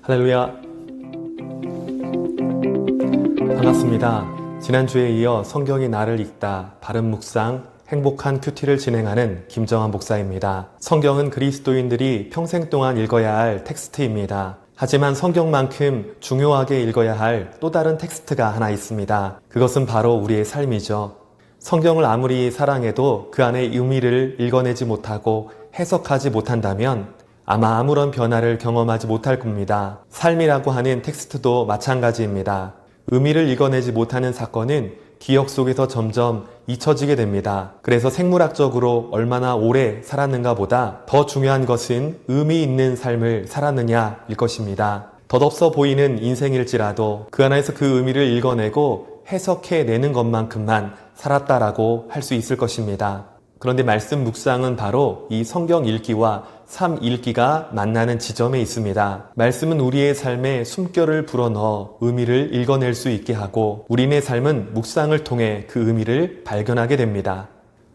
할렐루야. 반갑습니다. 지난주에 이어 성경이 나를 읽다, 바른 묵상, 행복한 큐티를 진행하는 김정환 목사입니다. 성경은 그리스도인들이 평생 동안 읽어야 할 텍스트입니다. 하지만 성경만큼 중요하게 읽어야 할 또 다른 텍스트가 하나 있습니다. 그것은 바로 우리의 삶이죠. 성경을 아무리 사랑해도 그 안의 의미를 읽어내지 못하고 해석하지 못한다면 아마 아무런 변화를 경험하지 못할 겁니다. 삶이라고 하는 텍스트도 마찬가지입니다. 의미를 읽어내지 못하는 사건은 기억 속에서 점점 잊혀지게 됩니다. 그래서 생물학적으로 얼마나 오래 살았는가 보다 더 중요한 것은 의미 있는 삶을 살았느냐일 것입니다. 덧없어 보이는 인생일지라도 그 안에서 그 의미를 읽어내고 해석해내는 것만큼만 살았다라고 할 수 있을 것입니다. 그런데 말씀 묵상은 바로 이 성경 읽기와 삶 읽기가 만나는 지점에 있습니다. 말씀은 우리의 삶에 숨결을 불어넣어 의미를 읽어낼 수 있게 하고 우리의 삶은 묵상을 통해 그 의미를 발견하게 됩니다.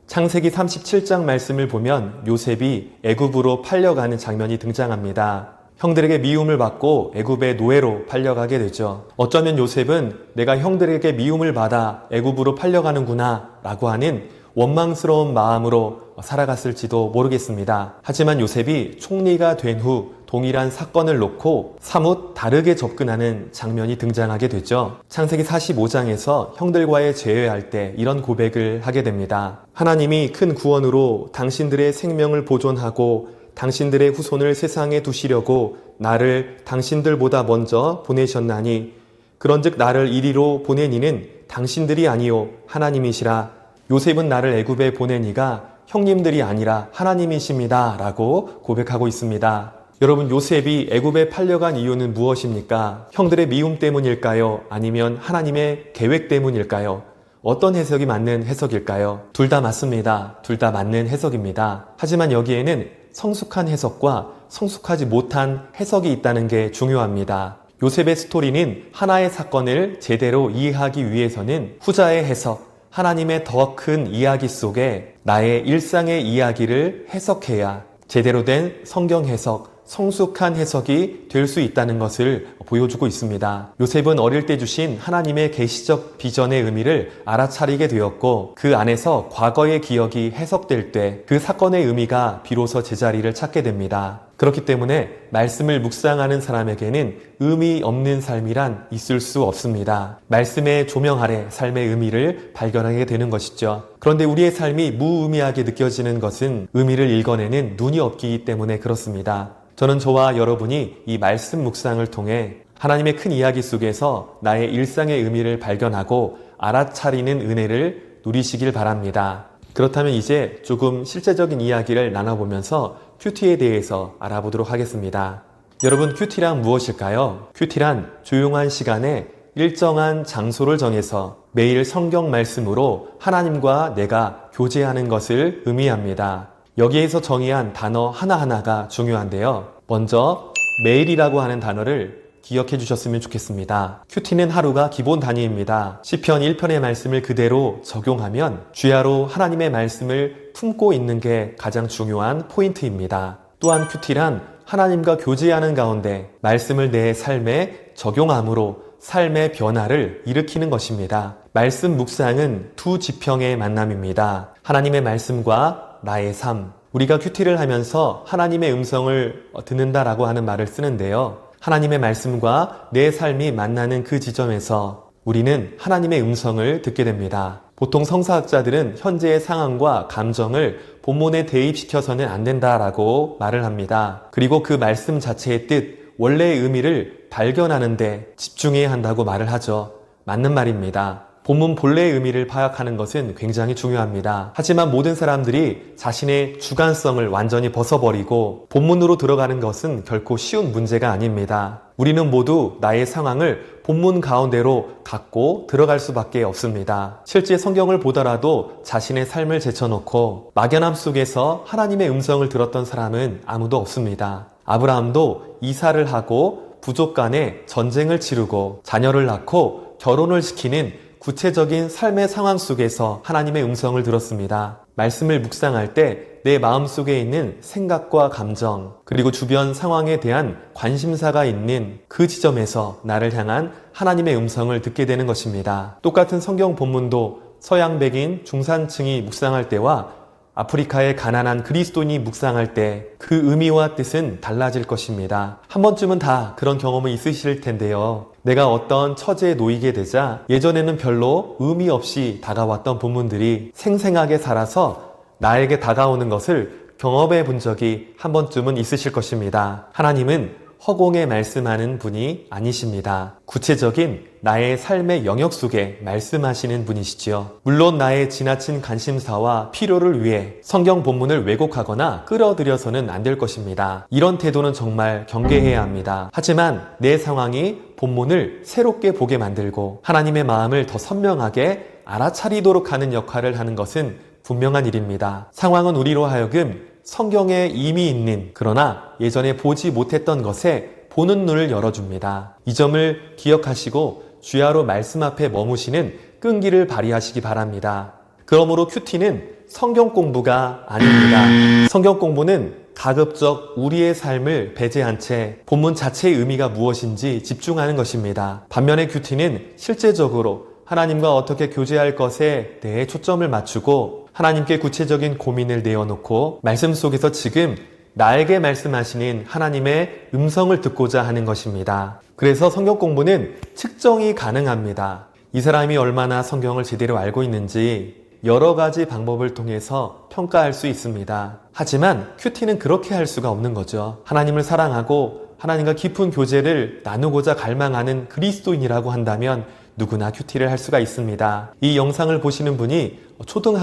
창세기 37장 말씀을 보면 요셉이 애굽으로 팔려가는 장면이 등장합니다. 형들에게 미움을 받고 애굽의 노예로 팔려가게 되죠. 어쩌면 요셉은 내가 형들에게 미움을 받아 애굽으로 팔려가는구나 라고 하는 원망스러운 마음으로 살아갔을지도 모르겠습니다. 하지만 요셉이 총리가 된 후 동일한 사건을 놓고 사뭇 다르게 접근하는 장면이 등장하게 되죠. 창세기 45장에서 형들과의 재회할 때 이런 고백을 하게 됩니다. 하나님이 큰 구원으로 당신들의 생명을 보존하고 당신들의 후손을 세상에 두시려고 나를 당신들보다 먼저 보내셨나니 그런즉 나를 이리로 보낸 이는 당신들이 아니요 하나님이시라. 요셉은 나를 애굽에 보낸 이가 형님들이 아니라 하나님이십니다 라고 고백하고 있습니다. 여러분, 요셉이 애굽에 팔려간 이유는 무엇입니까? 형들의 미움 때문일까요? 아니면 하나님의 계획 때문일까요? 어떤 해석이 맞는 해석일까요? 둘 다 맞습니다. 둘 다 맞는 해석입니다. 하지만 여기에는 성숙한 해석과 성숙하지 못한 해석이 있다는 게 중요합니다. 요셉의 스토리는 하나의 사건을 제대로 이해하기 위해서는 후자의 해석, 하나님의 더 큰 이야기 속에 나의 일상의 이야기를 해석해야 제대로 된 성경 해석, 성숙한 해석이 될 수 있다는 것을 보여주고 있습니다. 요셉은 어릴 때 주신 하나님의 계시적 비전의 의미를 알아차리게 되었고 그 안에서 과거의 기억이 해석될 때 그 사건의 의미가 비로소 제자리를 찾게 됩니다. 그렇기 때문에 말씀을 묵상하는 사람에게는 의미 없는 삶이란 있을 수 없습니다. 말씀의 조명 아래 삶의 의미를 발견하게 되는 것이죠. 그런데 우리의 삶이 무의미하게 느껴지는 것은 의미를 읽어내는 눈이 없기 때문에 그렇습니다. 저는 저와 여러분이 이 말씀 묵상을 통해 하나님의 큰 이야기 속에서 나의 일상의 의미를 발견하고 알아차리는 은혜를 누리시길 바랍니다. 그렇다면 이제 조금 실제적인 이야기를 나눠보면서 큐티에 대해서 알아보도록 하겠습니다. 여러분, 큐티란 무엇일까요? 큐티란 조용한 시간에 일정한 장소를 정해서 매일 성경 말씀으로 하나님과 내가 교제하는 것을 의미합니다. 여기에서 정의한 단어 하나하나가 중요한데요. 먼저 매일이라고 하는 단어를 기억해 주셨으면 좋겠습니다. 큐티는 하루가 기본 단위입니다. 시편 1편의 말씀을 그대로 적용하면 주야로 하나님의 말씀을 품고 있는 게 가장 중요한 포인트입니다. 또한 큐티란 하나님과 교제하는 가운데 말씀을 내 삶에 적용함으로 삶의 변화를 일으키는 것입니다. 말씀 묵상은 두 지평의 만남입니다. 하나님의 말씀과 나의 삶. 우리가 큐티를 하면서 하나님의 음성을 듣는다라고 하는 말을 쓰는데요. 하나님의 말씀과 내 삶이 만나는 그 지점에서 우리는 하나님의 음성을 듣게 됩니다. 보통 성사학자들은 현재의 상황과 감정을 본문에 대입시켜서는 안 된다라고 말을 합니다. 그리고 그 말씀 자체의 뜻, 원래의 의미를 발견하는 데 집중해야 한다고 말을 하죠. 맞는 말입니다. 본문 본래의 의미를 파악하는 것은 굉장히 중요합니다. 하지만 모든 사람들이 자신의 주관성을 완전히 벗어버리고 본문으로 들어가는 것은 결코 쉬운 문제가 아닙니다. 우리는 모두 나의 상황을 본문 가운데로 갖고 들어갈 수밖에 없습니다. 실제 성경을 보더라도 자신의 삶을 제쳐놓고 막연함 속에서 하나님의 음성을 들었던 사람은 아무도 없습니다. 아브라함도 이사를 하고 부족 간에 전쟁을 치르고 자녀를 낳고 결혼을 시키는 구체적인 삶의 상황 속에서 하나님의 음성을 들었습니다. 말씀을 묵상할 때 내 마음속에 있는 생각과 감정, 그리고 주변 상황에 대한 관심사가 있는 그 지점에서 나를 향한 하나님의 음성을 듣게 되는 것입니다. 똑같은 성경 본문도 서양 백인 중산층이 묵상할 때와 아프리카의 가난한 그리스도인이 묵상할 때 그 의미와 뜻은 달라질 것입니다. 한 번쯤은 다 그런 경험이 있으실 텐데요. 내가 어떤 처지에 놓이게 되자 예전에는 별로 의미 없이 다가왔던 본문들이 생생하게 살아서 나에게 다가오는 것을 경험해 본 적이 한 번쯤은 있으실 것입니다. 하나님은 허공에 말씀하는 분이 아니십니다. 구체적인 나의 삶의 영역 속에 말씀하시는 분이시지요. 물론 나의 지나친 관심사와 필요를 위해 성경 본문을 왜곡하거나 끌어들여서는 안 될 것입니다. 이런 태도는 정말 경계해야 합니다. 하지만 내 상황이 본문을 새롭게 보게 만들고 하나님의 마음을 더 선명하게 알아차리도록 하는 역할을 하는 것은 분명한 일입니다. 상황은 우리로 하여금 성경에 이미 있는 그러나 예전에 보지 못했던 것에 보는 눈을 열어줍니다. 이 점을 기억하시고 주야로 말씀 앞에 머무시는 끈기를 발휘하시기 바랍니다. 그러므로 큐티는 성경 공부가 아닙니다. 성경 공부는 가급적 우리의 삶을 배제한 채 본문 자체의 의미가 무엇인지 집중하는 것입니다. 반면에 큐티는 실제적으로 하나님과 어떻게 교제할 것에 대해 초점을 맞추고 하나님께 구체적인 고민을 내어놓고 말씀 속에서 지금 나에게 말씀하시는 하나님의 음성을 듣고자 하는 것입니다. 그래서 성경 공부는 측정이 가능합니다. 이 사람이 얼마나 성경을 제대로 알고 있는지 여러 가지 방법을 통해서 평가할 수 있습니다. 하지만 큐티는 그렇게 할 수가 없는 거죠. 하나님을 사랑하고 하나님과 깊은 교제를 나누고자 갈망하는 그리스도인이라고 한다면 누구나 큐티를 할 수가 있습니다. 이 영상을 보시는 분이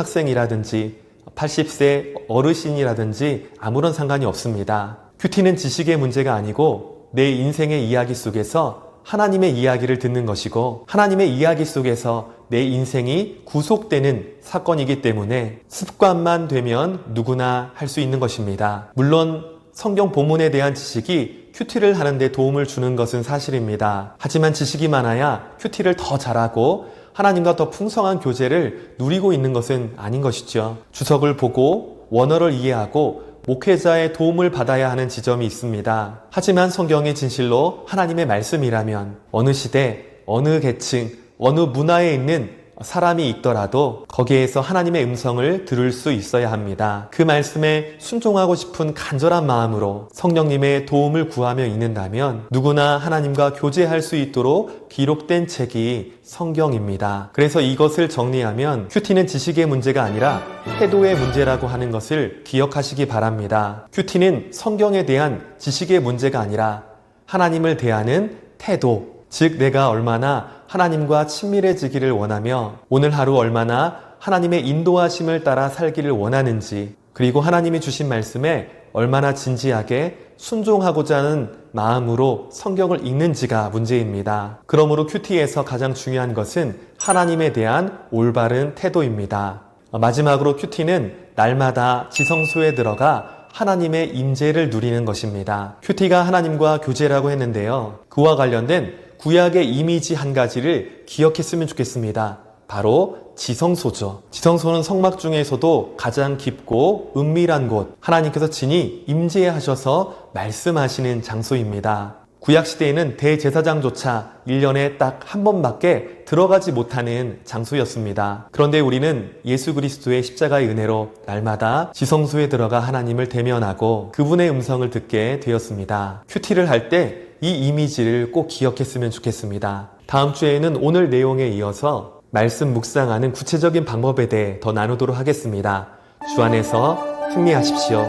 초등학생이라든지 80세 어르신이라든지 아무런 상관이 없습니다. 큐티는 지식의 문제가 아니고 내 인생의 이야기 속에서 하나님의 이야기를 듣는 것이고 하나님의 이야기 속에서 내 인생이 구속되는 사건이기 때문에 습관만 되면 누구나 할 수 있는 것입니다. 물론 성경 본문에 대한 지식이 큐티를 하는데 도움을 주는 것은 사실입니다. 하지만 지식이 많아야 큐티를 더 잘하고 하나님과 더 풍성한 교제를 누리고 있는 것은 아닌 것이죠. 주석을 보고 원어를 이해하고 목회자의 도움을 받아야 하는 지점이 있습니다. 하지만 성경의 진실로 하나님의 말씀이라면 어느 시대, 어느 계층, 어느 문화에 있는 사람이 있더라도 거기에서 하나님의 음성을 들을 수 있어야 합니다. 그 말씀에 순종하고 싶은 간절한 마음으로 성령님의 도움을 구하며 읽는다면 누구나 하나님과 교제할 수 있도록 기록된 책이 성경입니다. 그래서 이것을 정리하면 큐티는 지식의 문제가 아니라 태도의 문제라고 하는 것을 기억하시기 바랍니다. 큐티는 성경에 대한 지식의 문제가 아니라 하나님을 대하는 태도, 즉 내가 얼마나 하나님과 친밀해지기를 원하며 오늘 하루 얼마나 하나님의 인도하심을 따라 살기를 원하는지, 그리고 하나님이 주신 말씀에 얼마나 진지하게 순종하고자 하는 마음으로 성경을 읽는지가 문제입니다. 그러므로 큐티에서 가장 중요한 것은 하나님에 대한 올바른 태도입니다. 마지막으로 큐티는 날마다 지성소에 들어가 하나님의 임재를 누리는 것입니다. 큐티가 하나님과 교제라고 했는데요. 그와 관련된 구약의 이미지 한 가지를 기억했으면 좋겠습니다. 바로 지성소죠. 지성소는 성막 중에서도 가장 깊고 은밀한 곳, 하나님께서 친히 임재하셔서 말씀하시는 장소입니다. 구약시대에는 대제사장조차 1년에 딱 한 번밖에 들어가지 못하는 장소였습니다. 그런데 우리는 예수 그리스도의 십자가의 은혜로 날마다 지성소에 들어가 하나님을 대면하고 그분의 음성을 듣게 되었습니다. 큐티를 할 때 이 이미지를 꼭 기억했으면 좋겠습니다. 다음 주에는 오늘 내용에 이어서 말씀 묵상하는 구체적인 방법에 대해 더 나누도록 하겠습니다. 주 안에서 승리하십시오.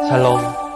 샬롬.